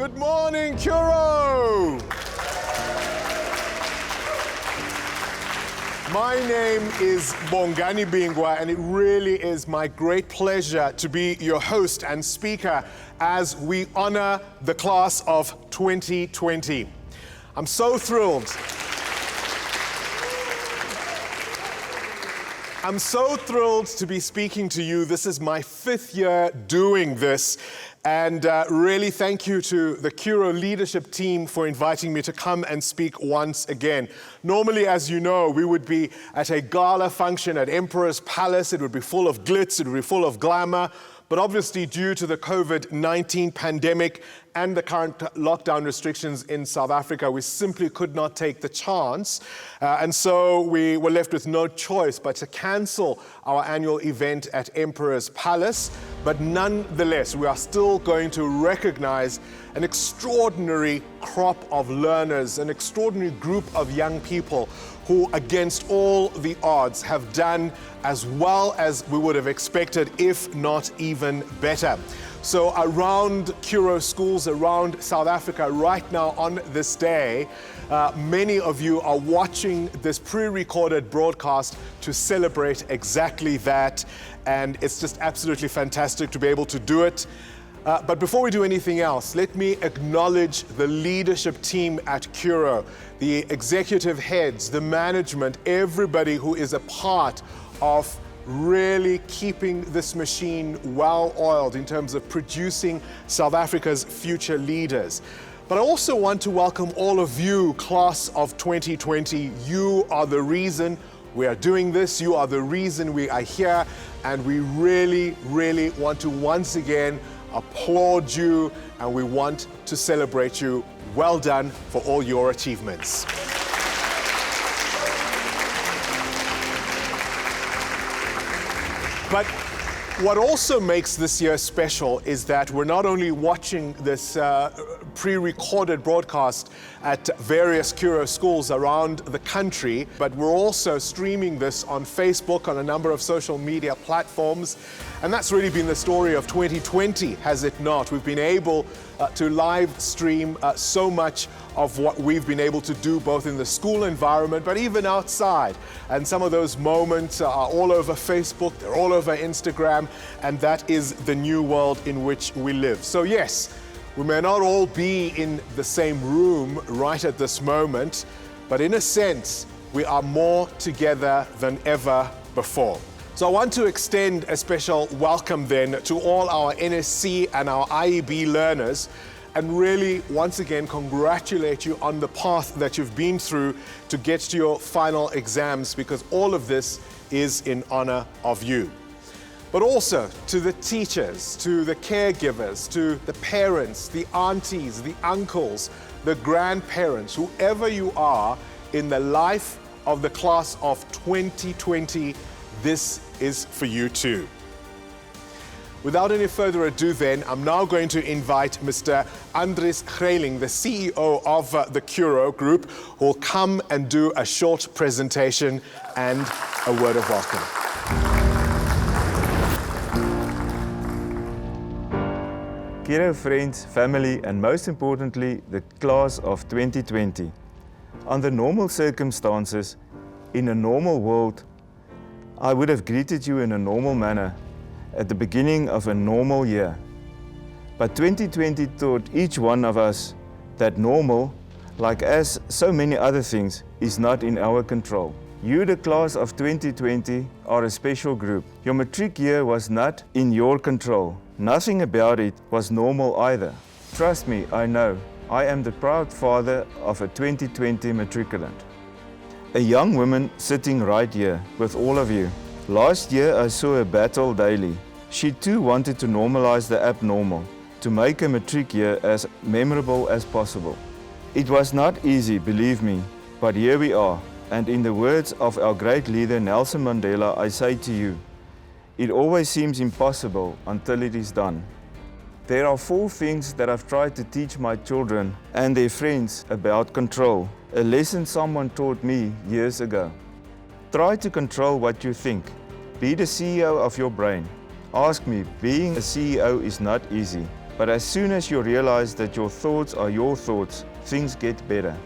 Good morning, Curro! My name is Bongani Bingwa, and it really is my great pleasure to be your host and speaker as we honor the class of 2020. I'm so thrilled. I'm so thrilled to be speaking to you. This is my 5th year doing this. And really thank you to the Curro leadership team for inviting me to come and speak once again. Normally, as you know, we would be at a gala function at Emperor's Palace. It would be full of glitz, it would be full of glamour. But obviously, due to the COVID-19 pandemic and the current lockdown restrictions in South Africa, we simply could not take the chance. And so we were left with no choice but to cancel our annual event at Emperor's Palace. But nonetheless, we are still going to recognize an extraordinary crop of learners, an extraordinary group of young people who, against all the odds, have done as well as we would have expected, if not even better. So around Curro schools around South Africa right now on this day, many of you are watching this pre-recorded broadcast to celebrate exactly that. And it's just absolutely fantastic to be able to do it. But before we do anything else, let me acknowledge the leadership team at Curro, the executive heads, the management, everybody who is a part of really keeping this machine well-oiled in terms of producing South Africa's future leaders. But I also want to welcome all of you, class of 2020. You are the reason we are doing this. You are the reason we are here. And we really, really want to once again applaud you, and we want to celebrate you. Well done for all your achievements. But what also makes this year special is that we're not only watching this pre-recorded broadcast at various Curro schools around the country, but we're also streaming this on Facebook, on a number of social media platforms. And that's really been the story of 2020, has it not? We've been able to live stream so much of what we've been able to do both in the school environment, but even outside. And some of those moments are all over Facebook, they're all over Instagram, and that is the new world in which we live. So yes, we may not all be in the same room right at this moment, but in a sense, we are more together than ever before. So I want to extend a special welcome then to all our NSC and our IEB learners, and really once again congratulate you on the path that you've been through to get to your final exams, because all of this is in honor of you. But also to the teachers, to the caregivers, to the parents, the aunties, the uncles, the grandparents, whoever you are in the life of the class of 2020, this is for you too. Without any further ado then, I'm now going to invite Mr. Andries Greiling, the CEO of the Curro Group, who will come and do a short presentation and a word of welcome. Curro friends, family, and most importantly, the class of 2020. Under normal circumstances, in a normal world, I would have greeted you in a normal manner at the beginning of a normal year. But 2020 taught each one of us that normal, like as so many other things, is not in our control. You, the class of 2020, are a special group. Your matric year was not in your control. Nothing about it was normal either. Trust me, I know. I am the proud father of a 2020 matriculant. A young woman sitting right here with all of you. Last year I saw her battle daily. She too wanted to normalize the abnormal, to make a matric year as memorable as possible. It was not easy, believe me, but here we are. And in the words of our great leader Nelson Mandela, I say to you, it always seems impossible until it is done. There are 4 things that I've tried to teach my children and their friends about control, a lesson someone taught me years ago. Try to control what you think. Be the CEO of your brain. Ask me, being a CEO is not easy. But as soon as you realize that your thoughts are your thoughts, things get better.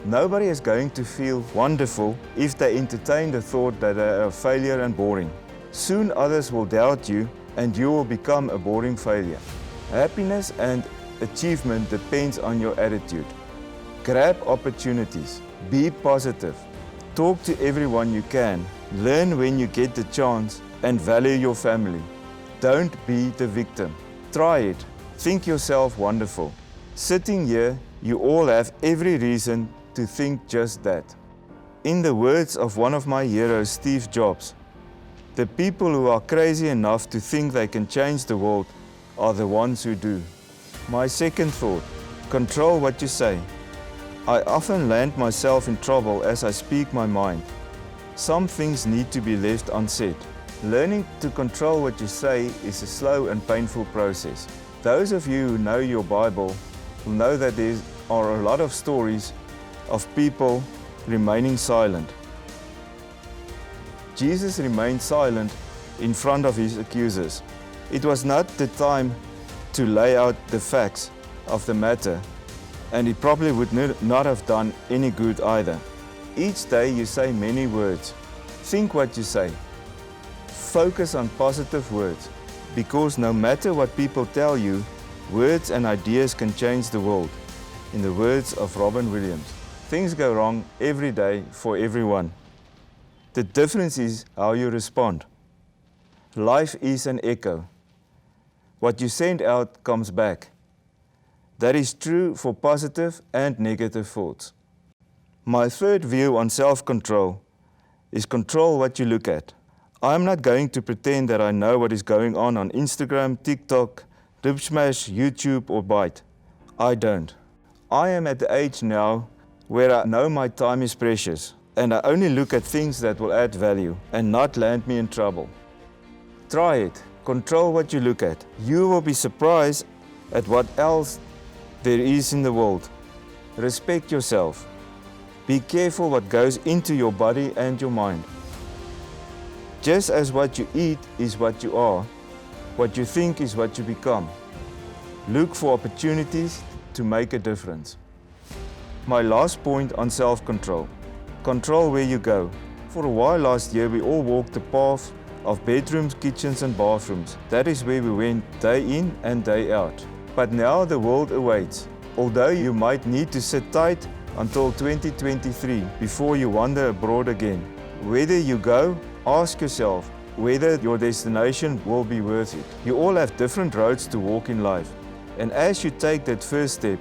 Nobody is going to feel wonderful if they entertain the thought that they are a failure and boring. Soon others will doubt you and you will become a boring failure. Happiness and achievement depends on your attitude. Grab opportunities. Be positive. Talk to everyone you can. Learn when you get the chance and value your family. Don't be the victim. Try it. Think yourself wonderful. Sitting here, you all have every reason to think just that. In the words of one of my heroes, Steve Jobs, the people who are crazy enough to think they can change the world are the ones who do. My second thought, control what you say. I often land myself in trouble as I speak my mind. Some things need to be left unsaid. Learning to control what you say is a slow and painful process. Those of you who know your Bible will know that there are a lot of stories of people remaining silent. Jesus remained silent in front of his accusers. It was not the time to lay out the facts of the matter, and it probably would not have done any good either. Each day you say many words. Think what you say. Focus on positive words, because no matter what people tell you, words and ideas can change the world. In the words of Robin Williams, things go wrong every day for everyone. The difference is how you respond. Life is an echo. What you send out comes back. That is true for positive and negative thoughts. My third view on self-control is control what you look at. I'm not going to pretend that I know what is going on Instagram, TikTok, Dipsmash, YouTube or Byte. I don't. I am at the age now where I know my time is precious and I only look at things that will add value and not land me in trouble. Try it. Control what you look at. You will be surprised at what else there is in the world. Respect yourself. Be careful what goes into your body and your mind. Just as what you eat is what you are, what you think is what you become. Look for opportunities to make a difference. My last point on self-control. Control where you go. For a while last year, we all walked the path of bedrooms, kitchens and bathrooms. That is where we went day in and day out. But now the world awaits. Although you might need to sit tight until 2023 before you wander abroad again. Whether you go, ask yourself whether your destination will be worth it. You all have different roads to walk in life. And as you take that first step,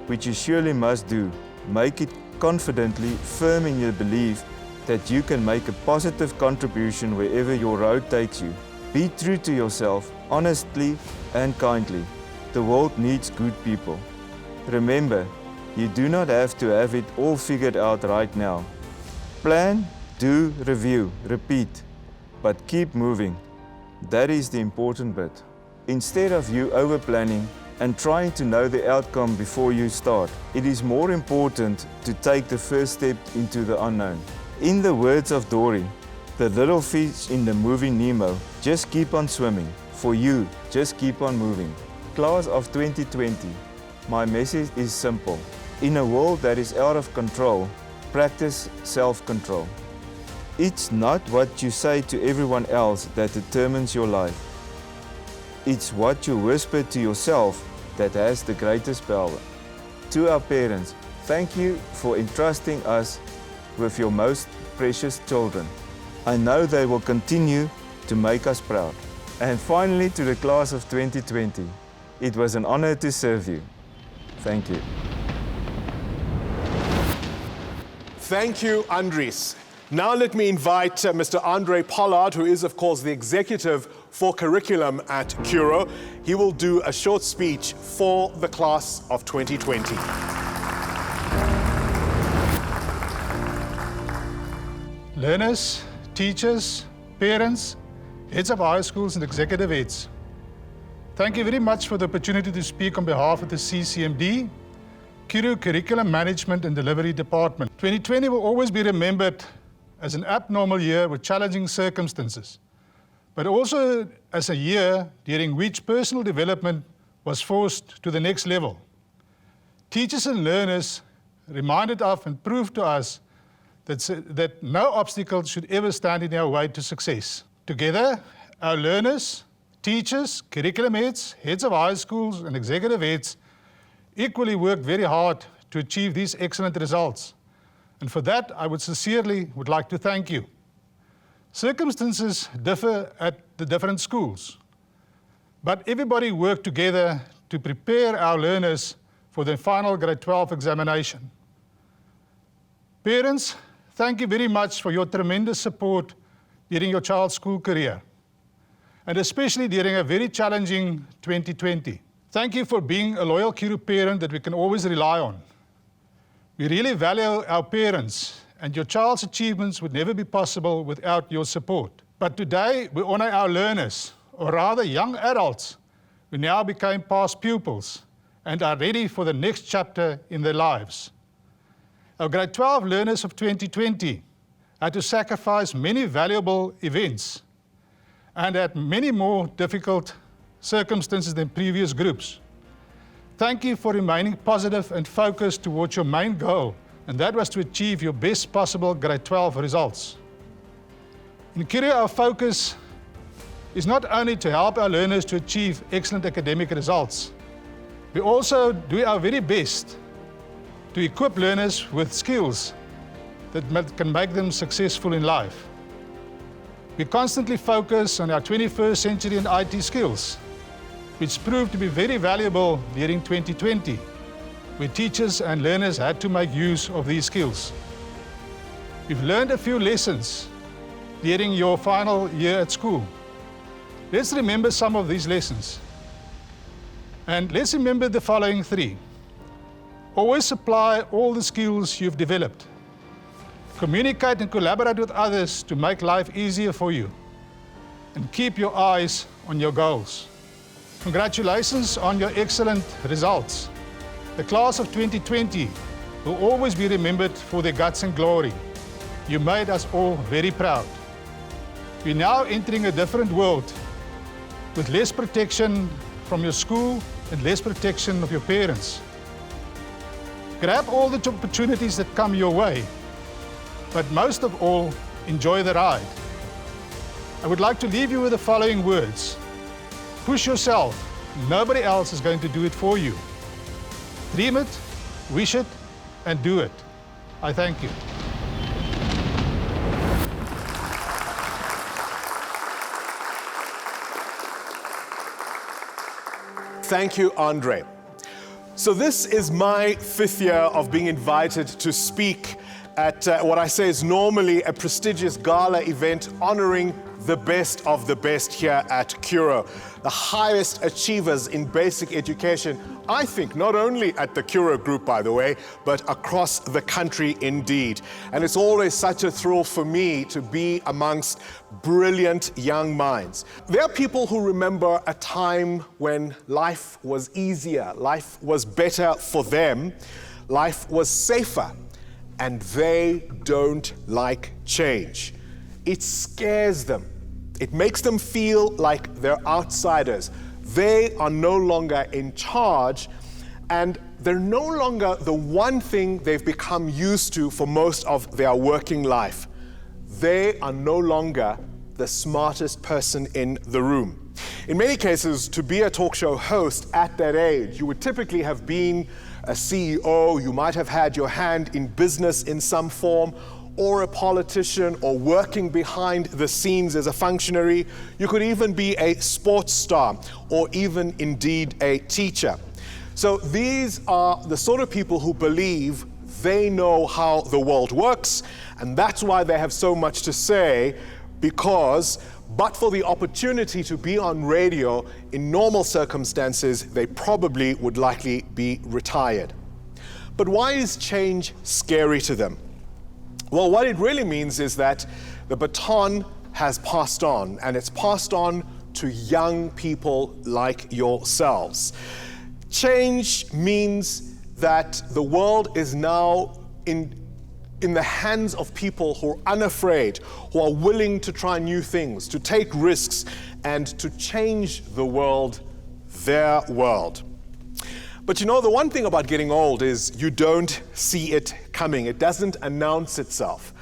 which you surely must do, make it confidently, firm in your belief that you can make a positive contribution wherever your road takes you. Be true to yourself, honestly and kindly. The world needs good people. Remember, you do not have to have it all figured out right now. Plan, do, review, repeat, but keep moving. That is the important bit. Instead of you over-planning and trying to know the outcome before you start, it is more important to take the first step into the unknown. In the words of Dory, the little fish in the movie Nemo, just keep on swimming. For you, just keep on moving. Class of 2020, my message is simple. In a world that is out of control, practice self-control. It's not what you say to everyone else that determines your life. It's what you whisper to yourself that has the greatest power. To our parents, thank you for entrusting us with your most precious children. I know they will continue to make us proud. And finally, to the class of 2020, it was an honor to serve you. Thank you. Thank you, Andries. Now let me invite Mr. Andre Pollard, who is, of course, the executive for curriculum at Curro. He will do a short speech for the class of 2020. Learners, teachers, parents, heads of high schools and executive heads, thank you very much for the opportunity to speak on behalf of the CCMD, Curro Curriculum Management and Delivery Department. 2020 will always be remembered as an abnormal year with challenging circumstances, but also as a year during which personal development was forced to the next level. Teachers and learners reminded of and proved to us that no obstacle should ever stand in our way to success. Together, our learners, teachers, curriculum heads, heads of high schools, and executive heads equally worked very hard to achieve these excellent results. And for that, I would sincerely like to thank you. Circumstances differ at the different schools, but everybody worked together to prepare our learners for the final grade 12 examination. Parents, thank you very much for your tremendous support during your child's school career, and especially during a very challenging 2020. Thank you for being a loyal Curro parent that we can always rely on. We really value our parents, and your child's achievements would never be possible without your support. But today, we honor our learners, or rather young adults, who now became past pupils and are ready for the next chapter in their lives. Our grade 12 learners of 2020 had to sacrifice many valuable events and had many more difficult circumstances than previous groups. Thank you for remaining positive and focused towards your main goal, and that was to achieve your best possible grade 12 results. In Curro, our focus is not only to help our learners to achieve excellent academic results, we also do our very best to equip learners with skills that can make them successful in life. We constantly focus on our 21st century and IT skills, which proved to be very valuable during 2020, where teachers and learners had to make use of these skills. We've learned a few lessons during your final year at school. Let's remember some of these lessons. And let's remember the following three. Always apply all the skills you've developed. Communicate and collaborate with others to make life easier for you. And keep your eyes on your goals. Congratulations on your excellent results. The class of 2020 will always be remembered for their guts and glory. You made us all very proud. We're now entering a different world with less protection from your school and less protection of your parents. Grab all the opportunities that come your way, but most of all, enjoy the ride. I would like to leave you with the following words. Push yourself. Nobody else is going to do it for you. Dream it, wish it, and do it. I thank you. Thank you, Andre. So this is my 5th year of being invited to speak at what I say is normally a prestigious gala event honoring the best of the best here at Curro, the highest achievers in basic education, I think not only at the Curro group, by the way, but across the country indeed. And it's always such a thrill for me to be amongst brilliant young minds. There are people who remember a time when life was easier, life was better for them, life was safer, and they don't like change. It scares them. It makes them feel like they're outsiders. They are no longer in charge, and they're no longer the one thing they've become used to for most of their working life. They are no longer the smartest person in the room. In many cases, to be a talk show host at that age, you would typically have been a CEO, you might have had your hand in business in some form, or a politician, or working behind the scenes as a functionary. You could even be a sports star, or even indeed a teacher. So these are the sort of people who believe they know how the world works, and that's why they have so much to say, because but for the opportunity to be on radio in normal circumstances, they probably would likely be retired. But why is change scary to them? Well, what it really means is that the baton has passed on, and it's passed on to young people like yourselves. Change means that the world is now in the hands of people who are unafraid, who are willing to try new things, to take risks, and to change the world their world. But you know, the one thing about getting old is you don't see it coming. It doesn't announce itself.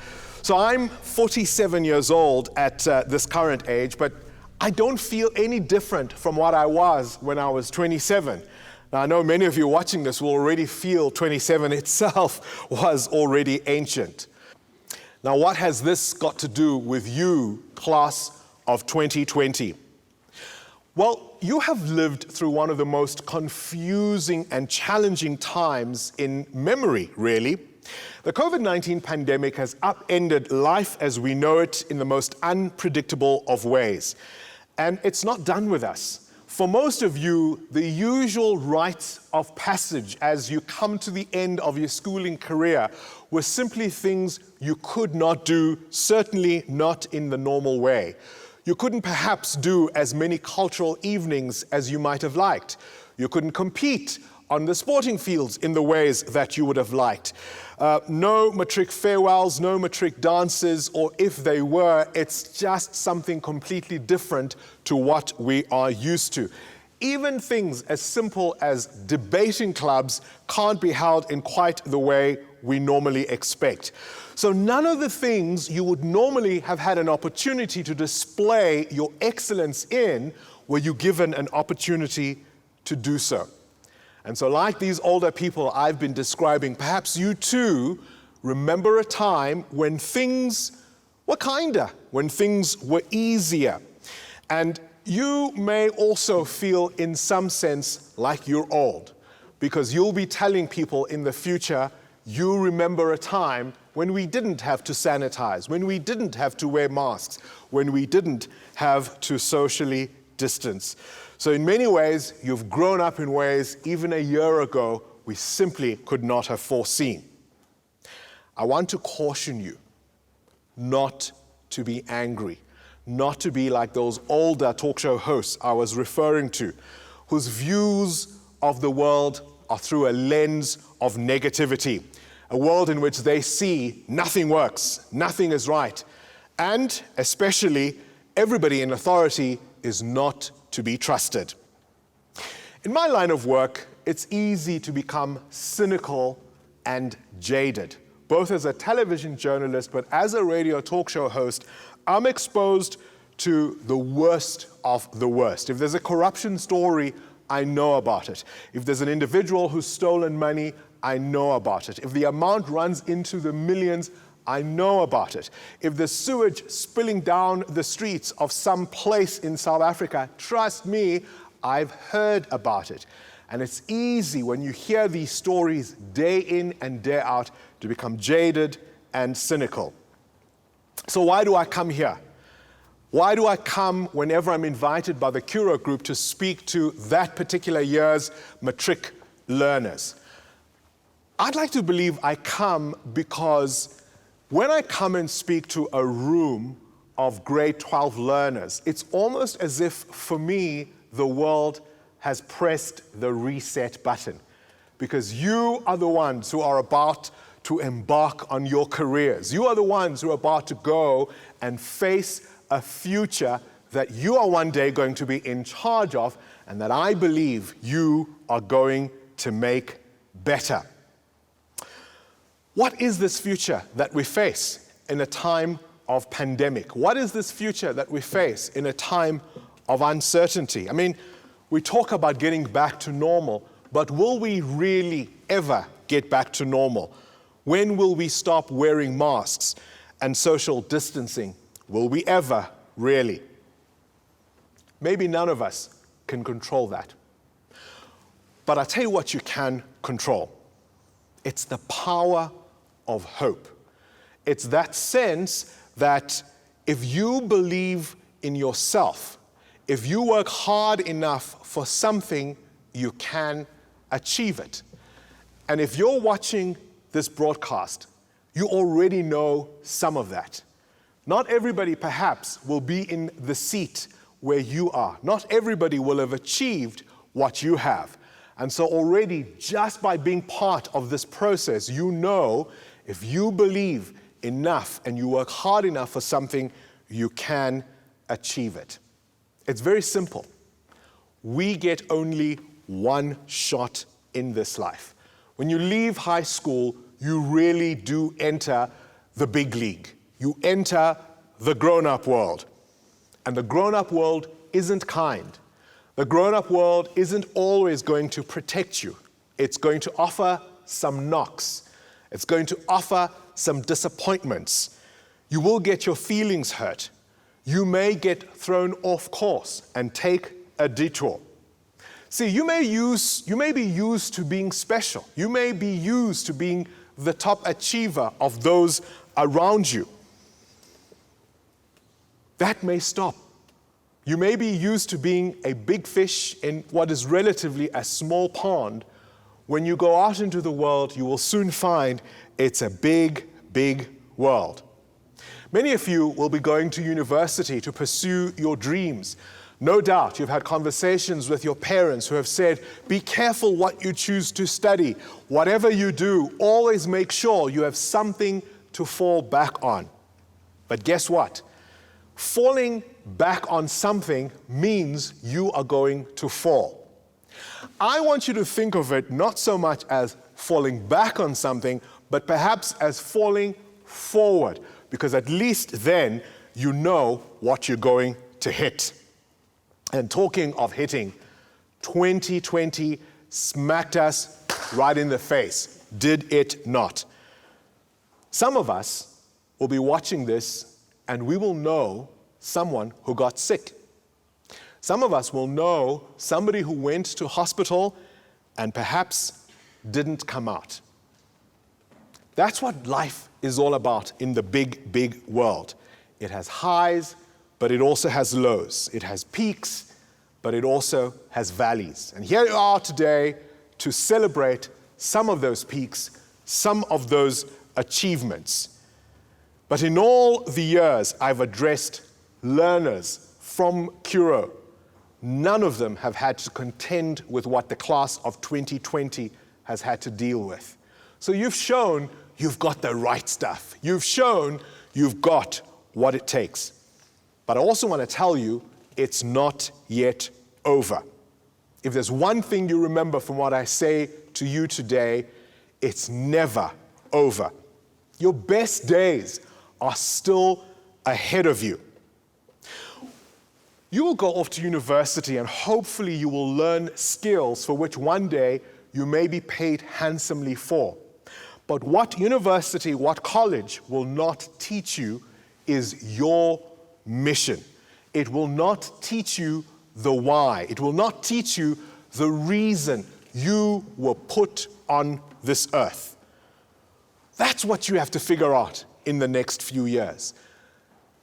So I'm 47 years old at this current age, but I don't feel any different from what I was when I was 27. Now, I know many of you watching this will already feel 27 itself was already ancient. Now, what has this got to do with you, class of 2020? Well, you have lived through one of the most confusing and challenging times in memory, really. The COVID-19 pandemic has upended life as we know it in the most unpredictable of ways. And it's not done with us. For most of you, the usual rites of passage as you come to the end of your schooling career were simply things you could not do, certainly not in the normal way. You couldn't perhaps do as many cultural evenings as you might have liked. You couldn't compete on the sporting fields in the ways that you would have liked. No Matric farewells, no Matric dances, or if they were, it's just something completely different to what we are used to. Even things as simple as debating clubs can't be held in quite the way we normally expect. So none of the things you would normally have had an opportunity to display your excellence in were you given an opportunity to do so. And so like these older people I've been describing, perhaps you too remember a time when things were kinder, when things were easier. And you may also feel in some sense like you're old, because you'll be telling people in the future, you remember a time when we didn't have to sanitize, when we didn't have to wear masks, when we didn't have to socially distance. So in many ways, you've grown up in ways even a year ago we simply could not have foreseen. I want to caution you not to be angry, not to be like those older talk show hosts I was referring to, whose views of the world are through a lens of negativity, a world in which they see nothing works, nothing is right, and especially everybody in authority is not to be trusted. In my line of work, it's easy to become cynical and jaded, both as a television journalist, but as a radio talk show host, I'm exposed to the worst of the worst. If there's a corruption story, I know about it. If there's an individual who's stolen money, I know about it. If the amount runs into the millions, I know about it. If there's sewage spilling down the streets of some place in South Africa, trust me, I've heard about it. And it's easy when you hear these stories day in and day out to become jaded and cynical. So why do I come here? Why do I come whenever I'm invited by the Curro group to speak to that particular year's Matric learners? I'd like to believe I come because when I come and speak to a room of grade 12 learners, it's almost as if, for me, the world has pressed the reset button. Because you are the ones who are about to embark on your careers. You are the ones who are about to go and face a future that you are one day going to be in charge of, and that I believe you are going to make better. What is this future that we face in a time of pandemic? What is this future that we face in a time of uncertainty? I mean, we talk about getting back to normal, but will we really ever get back to normal? When will we stop wearing masks and social distancing? Will we ever really? Maybe none of us can control that. But I'll tell you what you can control. It's the power of hope. It's that sense that if you believe in yourself, if you work hard enough for something, you can achieve it. And if you're watching this broadcast, you already know some of that. Not everybody, perhaps, will be in the seat where you are. Not everybody will have achieved what you have. And so already, just by being part of this process, you know if you believe enough and you work hard enough for something, you can achieve it. It's very simple. we get only one shot in this life. When you leave high school, you really do enter the big league. You enter the grown-up world. And the grown-up world isn't kind. The grown-up world isn't always going to protect you. It's going to offer some knocks. It's going to offer some disappointments. You will get your feelings hurt. You may get thrown off course and take a detour. See, you may be used to being special. You may be used to being the top achiever of those around you. That may stop. You may be used to being a big fish in what is relatively a small pond. When you go out into the world, you will soon find it's a big, big world. Many of you will be going to university to pursue your dreams. No doubt you've had conversations with your parents who have said, be careful what you choose to study. Whatever you do, always make sure you have something to fall back on. But guess what? Falling back on something means you are going to fall. I want you to think of it not so much as falling back on something, but perhaps as falling forward, because at least then you know what you're going to hit. And talking of hitting, 2020 smacked us right in the face, did it not? Some of us will be watching this and we will know someone who got sick. Some of us will know somebody who went to hospital and perhaps didn't come out. That's what life is all about in the big, big world. It has highs, but it also has lows. It has peaks, but it also has valleys. And here we are today to celebrate some of those peaks, some of those achievements. But in all the years I've addressed learners from Curro, none of them have had to contend with what the class of 2020 has had to deal with. So you've shown you've got the right stuff. You've shown you've got what it takes. But I also want to tell you, it's not yet over. If there's one thing you remember from what I say to you today, it's never over. Your best days are still ahead of you. You will go off to university and hopefully you will learn skills for which one day you may be paid handsomely for. But what university, what college will not teach you is your mission. It will not teach you the why. It will not teach you the reason you were put on this earth. That's what you have to figure out in the next few years.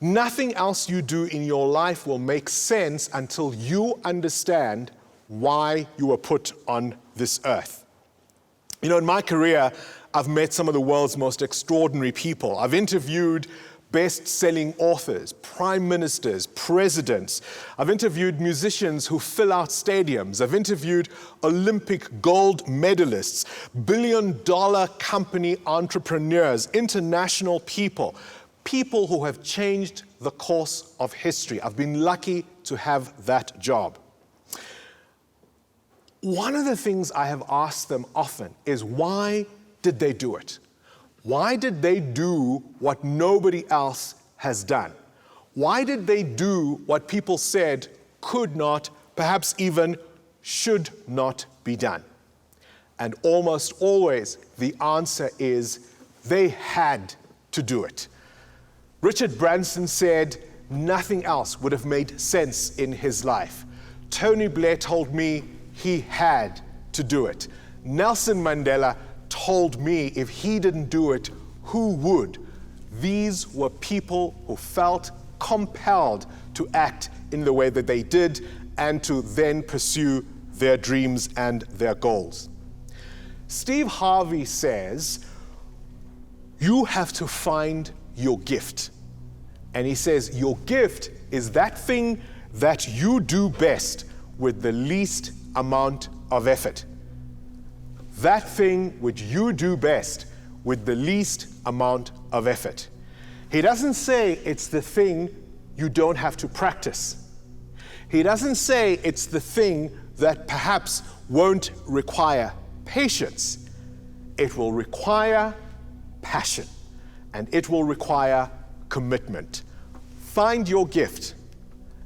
Nothing else you do in your life will make sense until you understand why you were put on this earth. You know, in my career, I've met some of the world's most extraordinary people. I've interviewed best-selling authors, prime ministers, presidents. I've interviewed musicians who fill out stadiums. I've interviewed Olympic gold medalists, billion-dollar company entrepreneurs, international people, people who have changed the course of history. I've been lucky to have that job. One of the things I have asked them often is, why did they do it? Why did they do what nobody else has done? Why did they do what people said could not, perhaps even should not be done? And almost always the answer is they had to do it. Richard Branson said nothing else would have made sense in his life. Tony Blair told me he had to do it. Nelson Mandela told me if he didn't do it, who would? These were people who felt compelled to act in the way that they did and to then pursue their dreams and their goals. Steve Harvey says, you have to find your gift. And he says, your gift is that thing that you do best with the least amount of effort. That thing which you do best with the least amount of effort. He doesn't say it's the thing you don't have to practice. He doesn't say it's the thing that perhaps won't require patience. It will require passion, and it will require commitment. Find your gift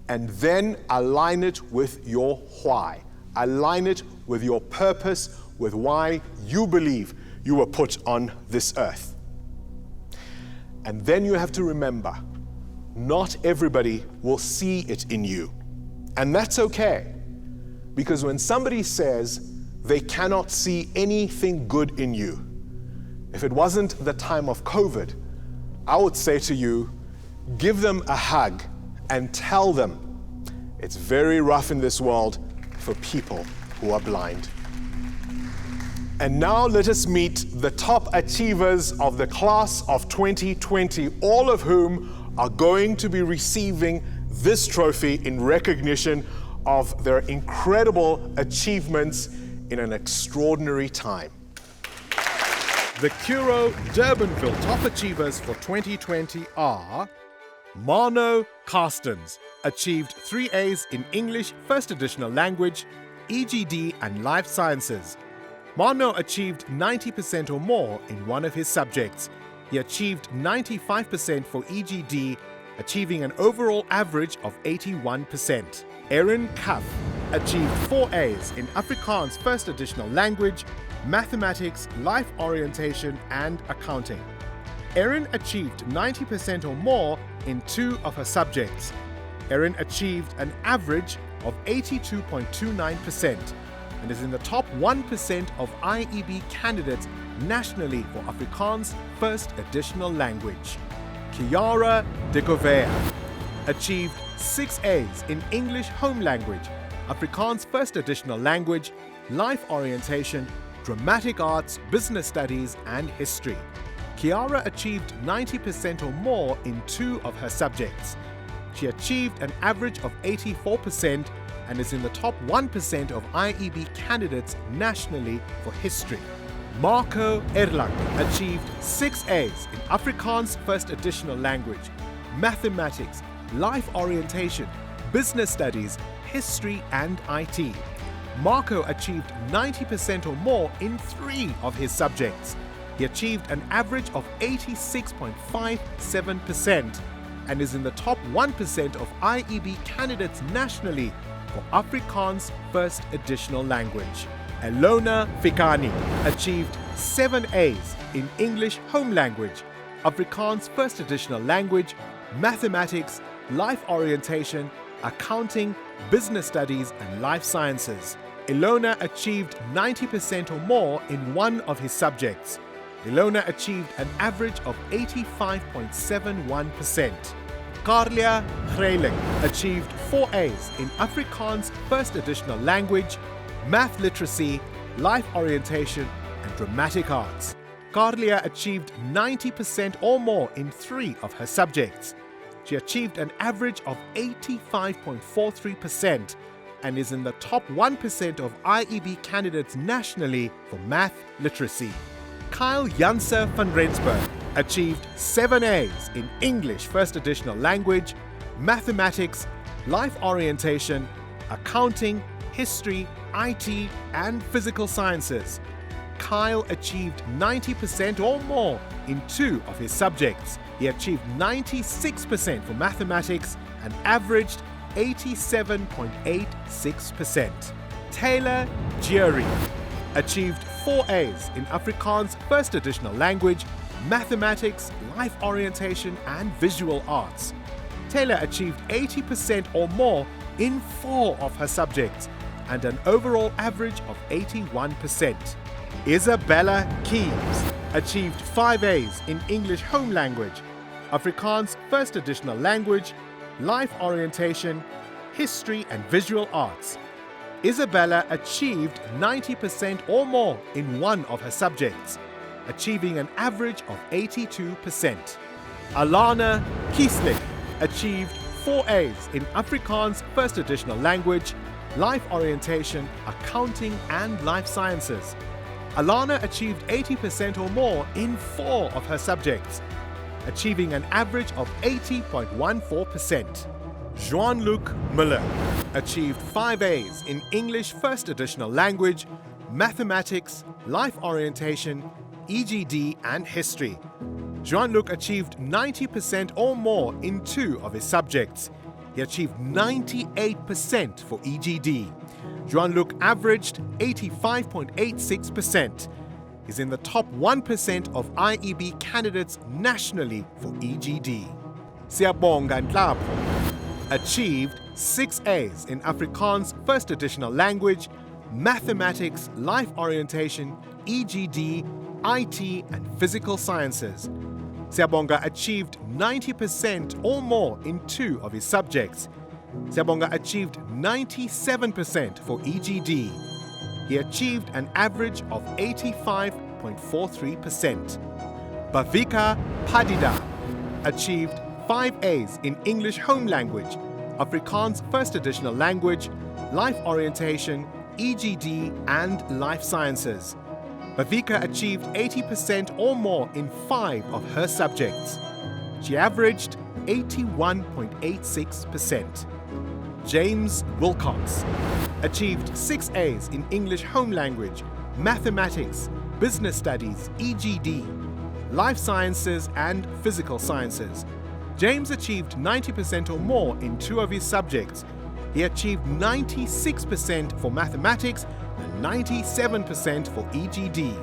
and then align it with your why. Align it with your purpose, with why you believe you were put on this earth. And then you have to remember, not everybody will see it in you. And that's okay. Because when somebody says they cannot see anything good in you, if it wasn't the time of COVID, I would say to you, give them a hug and tell them it's very rough in this world for people who are blind. And now let us meet the top achievers of the class of 2020, all of whom are going to be receiving this trophy in recognition of their incredible achievements in an extraordinary time. The Curro Durbanville top achievers for 2020 are Marno Carstens, achieved 3 A's in English First Additional Language, EGD and Life Sciences. Marno achieved 90% or more in one of his subjects. He achieved 95% for EGD, achieving an overall average of 81%. Erin Cuff achieved 4 A's in Afrikaans First Additional Language, Mathematics, Life Orientation and Accounting. Erin achieved 90% or more in 2 of her subjects. Erin achieved an average of 82.29% and is in the top 1% of IEB candidates nationally for Afrikaans First Additional Language. Kiara de Govea achieved 6 A's in English Home Language, Afrikaans First Additional Language, Life Orientation, Dramatic Arts, Business Studies and History. Kiara achieved 90% or more in 2 of her subjects. She achieved an average of 84% and is in the top 1% of IEB candidates nationally for history. Marco Erlang achieved 6 A's in Afrikaans First Additional Language, Mathematics, Life Orientation, Business Studies, History and IT. Marco achieved 90% or more in 3 of his subjects. He achieved an average of 86.57% and is in the top 1% of IEB candidates nationally for Afrikaans First Additional Language. Elona Fikani achieved 7 A's in English Home Language, Afrikaans First Additional Language, Mathematics, Life Orientation, Accounting, Business Studies and Life Sciences. Elona achieved 90% or more in 1 of his subjects. Elona achieved an average of 85.71%. Carlia Greiling achieved 4 A's in Afrikaans First Additional Language, Math Literacy, Life Orientation and Dramatic Arts. Carlia achieved 90% or more in 3 of her subjects. She achieved an average of 85.43% and is in the top 1% of IEB candidates nationally for math literacy. Kyle Janse van Rensburg achieved 7 A's in English First Additional Language, Mathematics, Life Orientation, Accounting, History, IT, and Physical Sciences. Kyle achieved 90% or more in 2 of his subjects. He achieved 96% for Mathematics and averaged 87.86%. Taylor Gieri achieved 4 A's in Afrikaans First Additional Language, Mathematics, Life Orientation and Visual Arts. Taylor achieved 80% or more in 4 of her subjects and an overall average of 81%. Isabella Keeves achieved 5 A's in English Home Language, Afrikaans First Additional Language, Life Orientation, History and Visual Arts. Isabella achieved 90% or more in 1 of her subjects, achieving an average of 82%. Alana Kieslik achieved 4 A's in Afrikaans First Additional Language, Life Orientation, Accounting and Life Sciences. Alana achieved 80% or more in 4 of her subjects, achieving an average of 80.14%. Jean-Luc Miller achieved 5 A's in English First Additional Language, Mathematics, Life Orientation, EGD and History. Jean-Luc achieved 90% or more in 2 of his subjects. He achieved 98% for EGD. Jean-Luc averaged 85.86%. He's in the top 1% of IEB candidates nationally for EGD. Siyabonga Nhlapho achieved 6 A's in Afrikaans First Additional Language, Mathematics, Life Orientation, EGD, IT and Physical Sciences. Siyabonga achieved 90% or more in 2 of his subjects. Siyabonga achieved 97% for EGD. He achieved an average of 85.43%. Bavika Padida achieved 5 A's in English Home Language, Afrikaans First Additional Language, Life Orientation, EGD and Life Sciences. Bavika achieved 80% or more in 5 of her subjects. She averaged 81.86%. James Wilcox achieved 6 A's in English Home Language, Mathematics, Business Studies, EGD, Life Sciences and Physical Sciences. James achieved 90% or more in 2 of his subjects. He achieved 96% for Mathematics and 97% for EGD.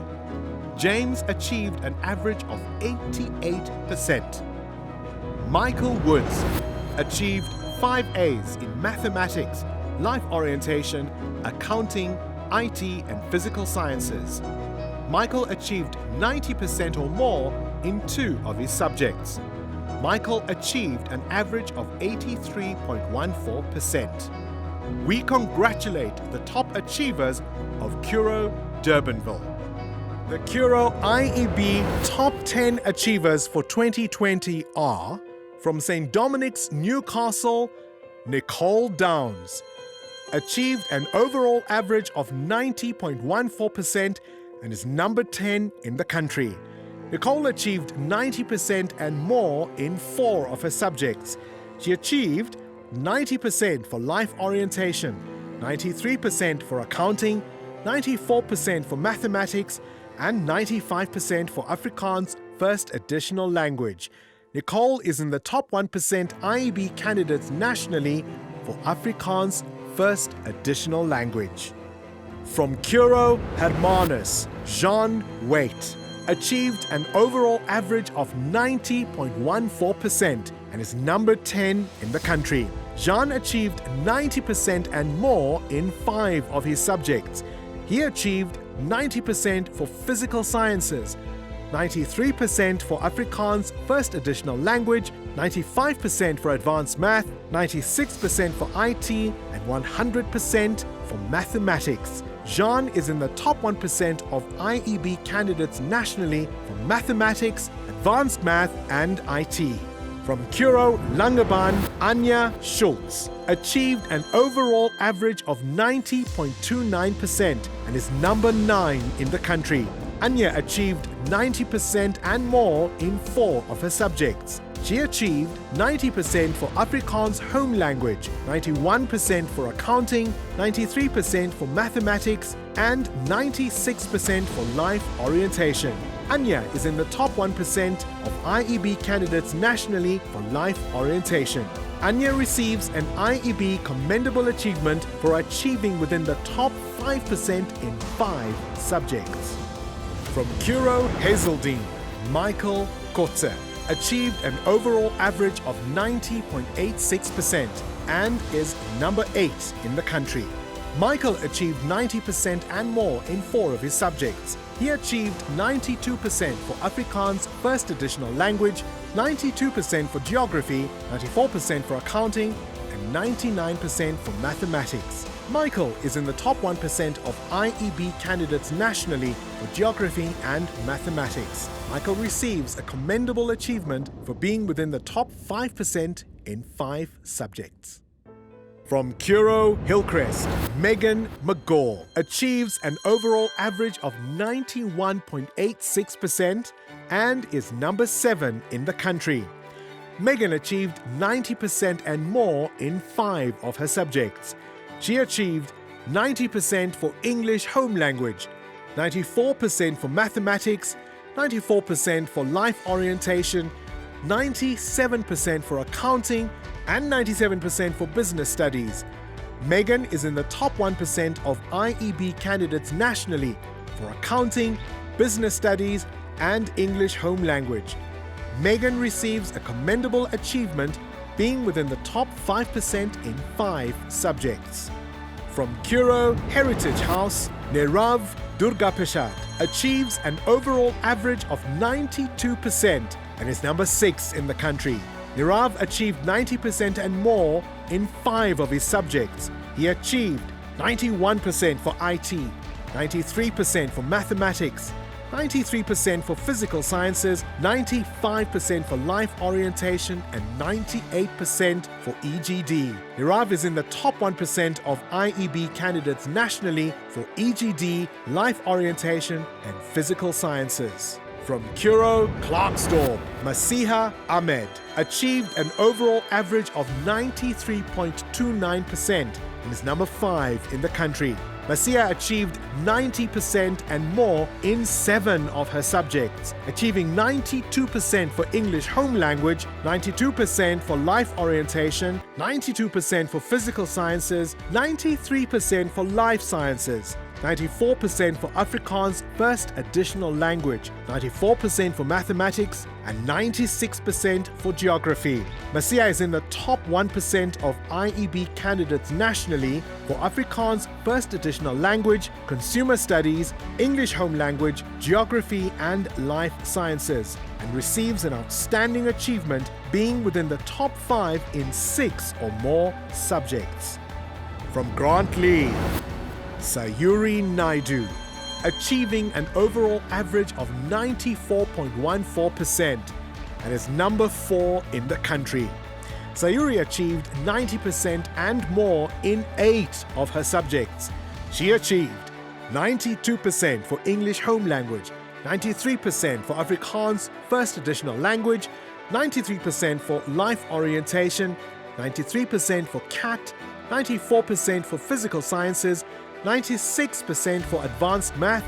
James achieved an average of 88%. Michael Woods achieved 5 A's in Mathematics, Life Orientation, Accounting, IT and Physical Sciences. Michael achieved 90% or more in 2 of his subjects. Michael achieved an average of 83.14%. We congratulate the top achievers of Curro, Durbanville. The Curro IEB Top 10 Achievers for 2020 are from St. Dominic's, Newcastle, Nicole Downs. Achieved an overall average of 90.14% and is number 10 in the country. Nicole achieved 90% and more in 4 of her subjects. She achieved 90% for Life Orientation, 93% for Accounting, 94% for Mathematics, and 95% for Afrikaans First Additional Language. Nicole is in the top 1% IEB candidates nationally for Afrikaans First Additional Language. From Curro, Hermanus, Jean Waite achieved an overall average of 90.14% and is number 10 in the country. Jean achieved 90% and more in 5 of his subjects. He achieved 90% for Physical Sciences, 93% for Afrikaans First Additional Language, 95% for Advanced Math, 96% for IT, and 100% for Mathematics. Jean is in the top 1% of IEB candidates nationally for Mathematics, Advanced Math, and IT. From Curro, Langebaan, Anya Schultz achieved an overall average of 90.29% and is number 9 in the country. Anya achieved 90% and more in 4 of her subjects. She achieved 90% for Afrikaans Home Language, 91% for Accounting, 93% for Mathematics, and 96% for Life Orientation. Anya is in the top 1% of IEB candidates nationally for Life Orientation. Anya receives an IEB Commendable Achievement for achieving within the top 5% in 5 subjects. From Curro, Hazeldine, Michael Kotze achieved an overall average of 90.86% and is number 8 in the country. Michael achieved 90% and more in 4 of his subjects. He achieved 92% for Afrikaans First Additional Language, 92% for Geography, 94% for Accounting, and 99% for Mathematics. Michael is in the top 1% of IEB candidates nationally for Geography and Mathematics. Michael receives a commendable achievement for being within the top 5% in 5 subjects. From Curro, Hillcrest, Megan McGaw achieves an overall average of 91.86% and is number 7 in the country. Megan achieved 90% and more in 5 of her subjects. She achieved 90% for English home language, 94% for mathematics, 94% for life orientation, 97% for accounting, and 97% for business studies. Megan is in the top 1% of IEB candidates nationally for accounting, business studies, and English home language. Megan receives a commendable achievement being within the top 5% in 5 subjects. From Curro Heritage House, Nirav Durbanville achieves an overall average of 92% and is number 6 in the country. Nirav achieved 90% and more in 5 of his subjects. He achieved 91% for IT, 93% for mathematics, 93% for physical sciences, 95% for life orientation, and 98% for EGD. Nirav is in the top 1% of IEB candidates nationally for EGD, life orientation, and physical sciences. From Curro, Clarksdorp, Masiha Ahmed achieved an overall average of 93.29% and is number 5 in the country. Masiha achieved 90% and more in 7 of her subjects, achieving 92% for English home language, 92% for life orientation, 92% for physical sciences, 93% for life sciences, 94% for Afrikaans first additional language, 94% for mathematics, and 96% for geography. Masiha is in the top 1% of IEB candidates nationally for Afrikaans first additional language, consumer studies, English home language, geography, and life sciences, and receives an outstanding achievement being within the top 5 in 6 or more subjects. From Grant Lee, Sayuri Naidu, achieving an overall average of 94.14% and is number 4 in the country. Sayuri achieved 90% and more in 8 of her subjects. She achieved 92% for English home language, 93% for Afrikaans first additional language, 93% for life orientation, 93% for CAT, 94% for physical sciences, 96% for advanced math,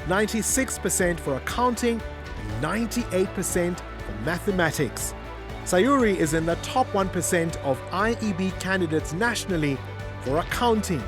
96% for accounting, and 98% for mathematics. Sayuri is in the top 1% of IEB candidates nationally for accounting,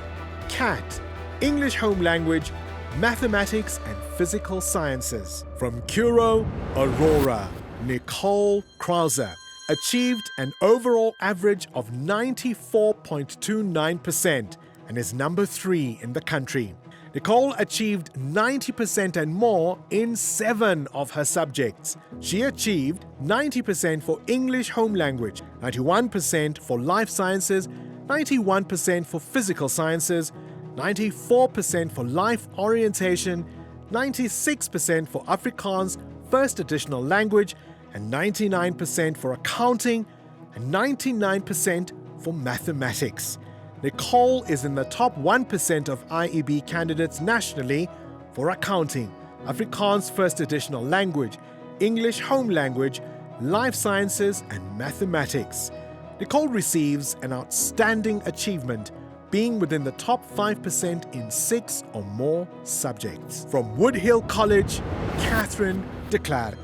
CAT, English home language, mathematics, and physical sciences. From Curro, Aurora, Nicole Krauser achieved an overall average of 94.29% and is number 3 in the country. Nicole achieved 90% and more in 7 of her subjects. She achieved 90% for English home language, 91% for life sciences, 91% for physical sciences, 94% for life orientation, 96% for Afrikaans first additional language, and 99% for accounting, and 99% for mathematics. Nicole is in the top 1% of IEB candidates nationally for accounting, Afrikaans first additional language, English home language, life sciences, and mathematics. Nicole receives an outstanding achievement, being within the top 5% in 6 or more subjects. From Woodhill College, Catherine de Klerk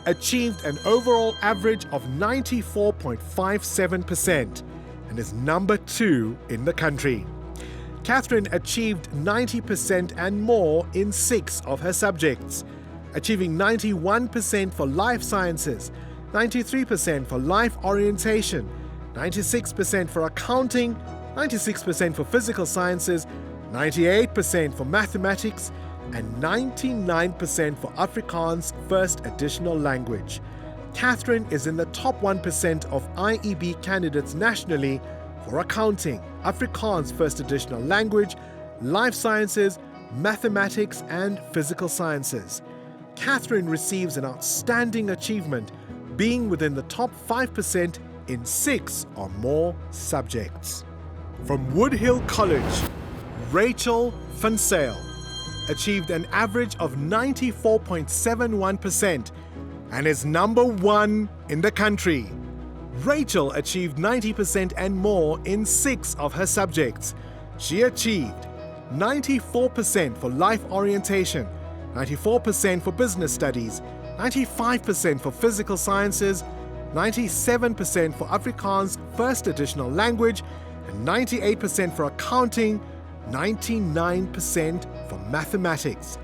achieved an overall average of 94.57% and is number 2 in the country. Catherine achieved 90% and more in 6 of her subjects, achieving 91% for life sciences, 93% for life orientation, 96% for accounting, 96% for physical sciences, 98% for mathematics, and 99% for Afrikaans first additional language. Catherine is in the top 1% of IEB candidates nationally for accounting, Afrikaans first additional language, life sciences, mathematics, and physical sciences. Catherine receives an outstanding achievement, being within the top 5% in 6 or more subjects. From Woodhill College, Rachel van Sale achieved an average of 94.71% and is number 1 in the country. Rachel achieved 90% and more in 6 of her subjects. She achieved 94% for life orientation, 94% for business studies, 95% for physical sciences, 97% for Afrikaans first additional language, and 98% for accounting, 99% for mathematics.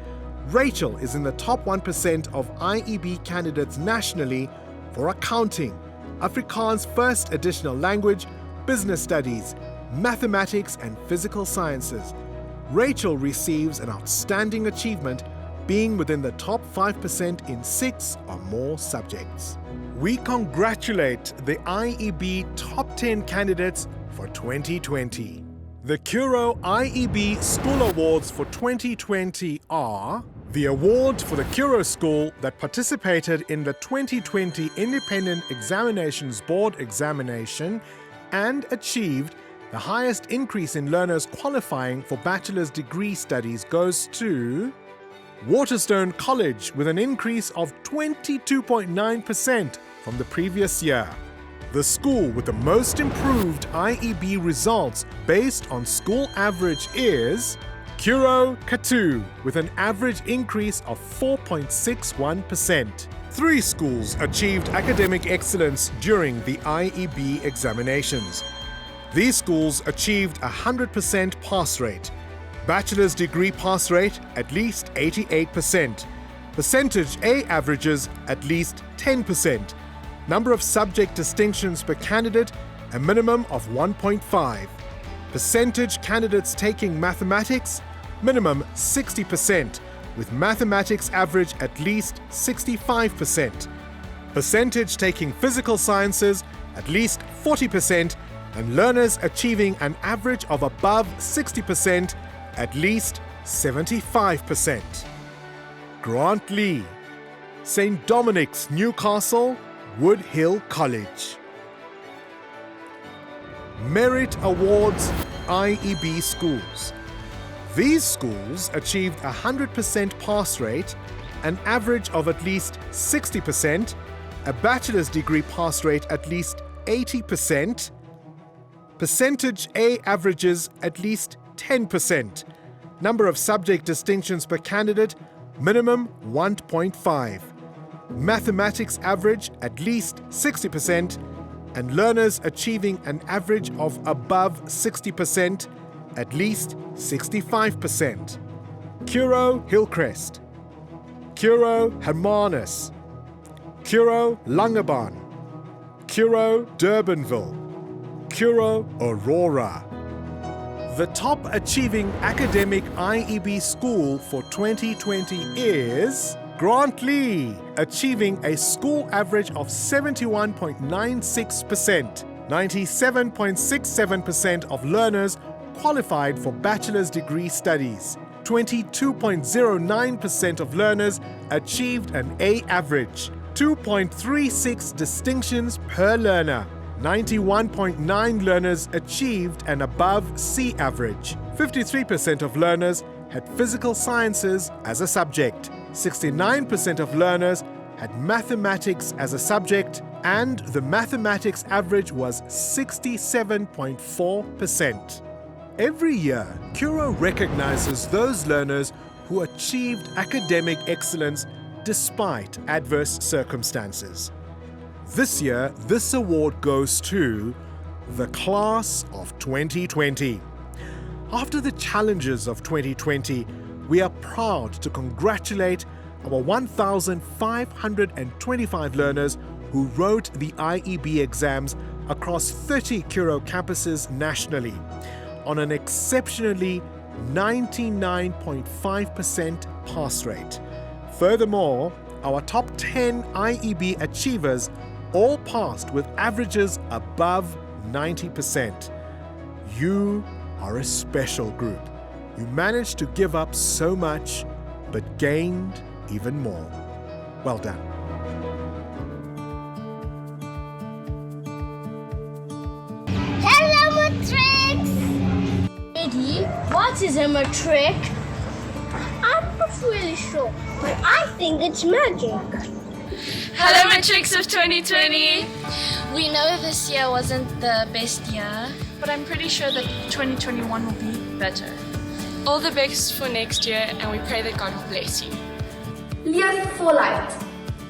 Rachel is in the top 1% of IEB candidates nationally for accounting, Afrikaans first additional language, business studies, mathematics and physical sciences. Rachel receives an outstanding achievement, being within the top 5% in 6 or more subjects. We congratulate the IEB top 10 candidates for 2020. The Curro IEB School Awards for 2020 are the award for the Curro School that participated in the 2020 Independent Examinations Board examination and achieved the highest increase in learners qualifying for bachelor's degree studies goes to Waterstone College with an increase of 22.9% from the previous year. The school with the most improved IEB results based on school average is Curro Katu with an average increase of 4.61%. 3 schools achieved academic excellence during the IEB examinations. These schools achieved 100% pass rate, bachelor's degree pass rate at least 88%, percentage A averages at least 10%, number of subject distinctions per candidate a minimum of 1.5, percentage candidates taking mathematics minimum 60%, with mathematics average at least 65%, percentage taking physical sciences at least 40%, and learners achieving an average of above 60% at least 75%. Grant Lee, St. Dominic's, Newcastle, Woodhill College. Merit Awards IEB schools. These schools achieved 100% pass rate, an average of at least 60%, a bachelor's degree pass rate at least 80%, percentage A averages at least 10%, number of subject distinctions per candidate minimum 1.5, mathematics average at least 60%, and learners achieving an average of above 60%, at least 65%. Curro Hillcrest, Curro Hermanus, Curro Langebaan, Curro Durbanville, Curro Aurora. The top achieving academic IEB school for 2020 is Grant Lee, achieving a school average of 71.96%. 97.67% of learners qualified for bachelor's degree studies. 22.09% of learners achieved an A average. 2.36 distinctions per learner. 91.9 learners achieved an above C average. 53% of learners had physical sciences as a subject. 69% of learners had mathematics as a subject, and the mathematics average was 67.4%. Every year, Curro recognizes those learners who achieved academic excellence despite adverse circumstances. This year, this award goes to the class of 2020. After the challenges of 2020, we are proud to congratulate our 1,525 learners who wrote the IEB exams across 30 Curro campuses nationally on an exceptionally 99.5% pass rate. Furthermore, our top 10 IEB achievers all passed with averages above 90%. You are a special group. You managed to give up so much, but gained even more. Well done. Hello, Matric! Eddie, what is a Matric? I'm not really sure, but I think it's magic. Hello, Matrics of 2020. We know this year wasn't the best year, but I'm pretty sure that 2021 will be better. All the best for next year, and we pray that God will bless you. Leef voluit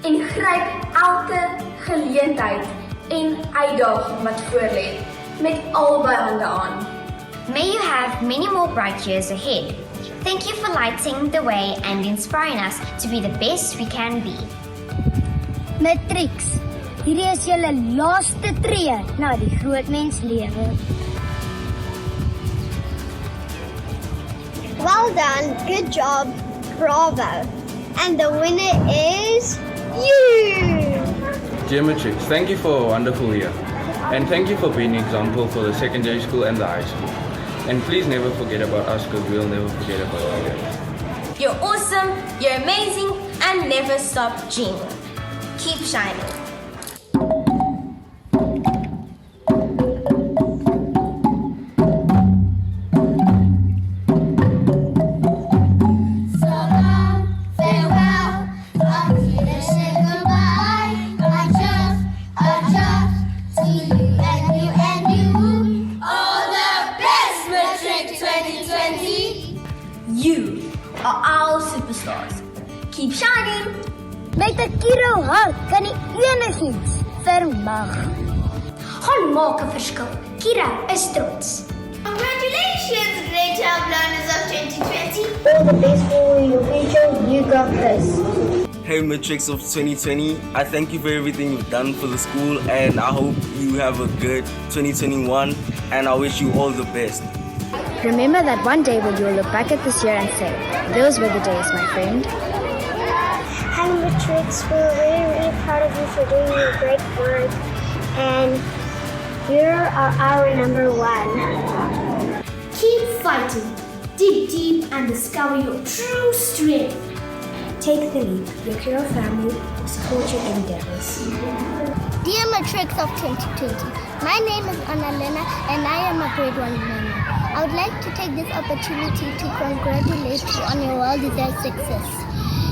en gryp elke geleentheid en uitdaging wat voorlê met albei hande aan. May you have many more bright years ahead. Thank you for lighting the way and inspiring us to be the best we can be. Matric, hierdie is julle laaste tree na die groot mens lewe. Well done, good job, bravo. And the winner is you! Dear Matric, thank you for a wonderful year. And thank you for being an example for the secondary school and the high school. And please never forget about us, because we'll never forget about you guys. You're awesome, you're amazing, and never stop dreaming. Keep shining. You are our superstars. Keep shining. Met 'n Curro hart kan jy enigiets vermag. Gaan maak 'n verskil. Curro is trots. Congratulations, great job learners of 2020. All the best for your future. You got this. Hey Matrics of 2020, I thank you for everything you've done for the school, and I hope you have a good 2021, and I wish you all the best. Remember that one day when you'll look back at this year and say, those were the days, my friend. Hi Matrix, we're really proud of you for doing your great work, and you're our number one. Keep fighting. Dig deep and discover your true strength. Take the leap. Your Curro family will support your endeavors. Dear Matrix of 2020, my name is Annalena and I am a grade 1 learner. I would like to take this opportunity to congratulate you on your well-deserved success.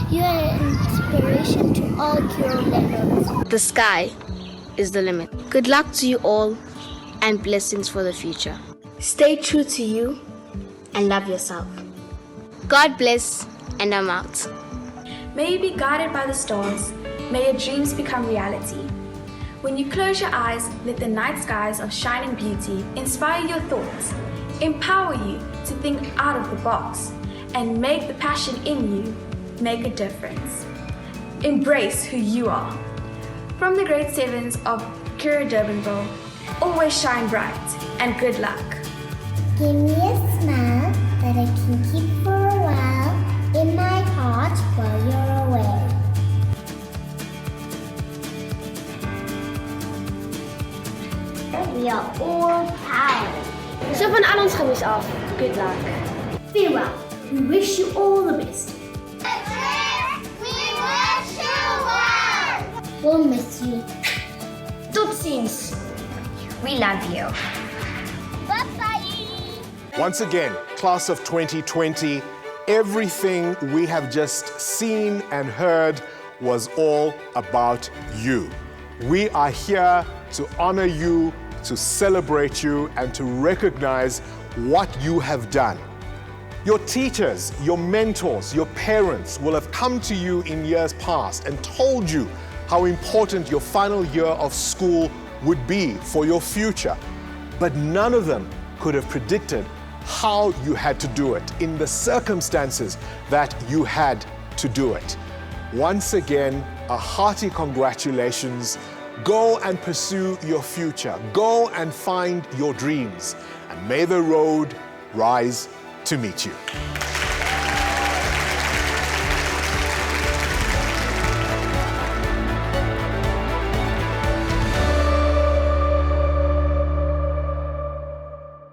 You are an inspiration to all Curro learners. the sky is the limit. Good luck to you all and blessings for the future. Stay true to you and love yourself. God bless, and I'm out. May you be guided by the stars. May your dreams become reality. When you close your eyes, let the night skies of shining beauty inspire your thoughts, empower you to think out of the box, and make the passion in you make a difference. Embrace who you are. From the grade 7s of Curro Durbanville, always shine bright and good luck. Give me a smile that I can keep for a while in my heart while you're away. We are all proud. So van al ons gemis af. Good luck. Farewell. We wish you all the best. We wish you well. We'll miss you. Tot ziens. We love you. Bye-bye. Once again, class of 2020, everything we have just seen and heard was all about you. We are here to honor you, to celebrate you, and to recognize what you have done. Your teachers, your mentors, your parents will have come to you in years past and told you how important your final year of school would be for your future. But none of them could have predicted how you had to do it in the circumstances that you had to do it. Once again, a hearty congratulations. Go and pursue your future. Go and find your dreams. And may the road rise to meet you.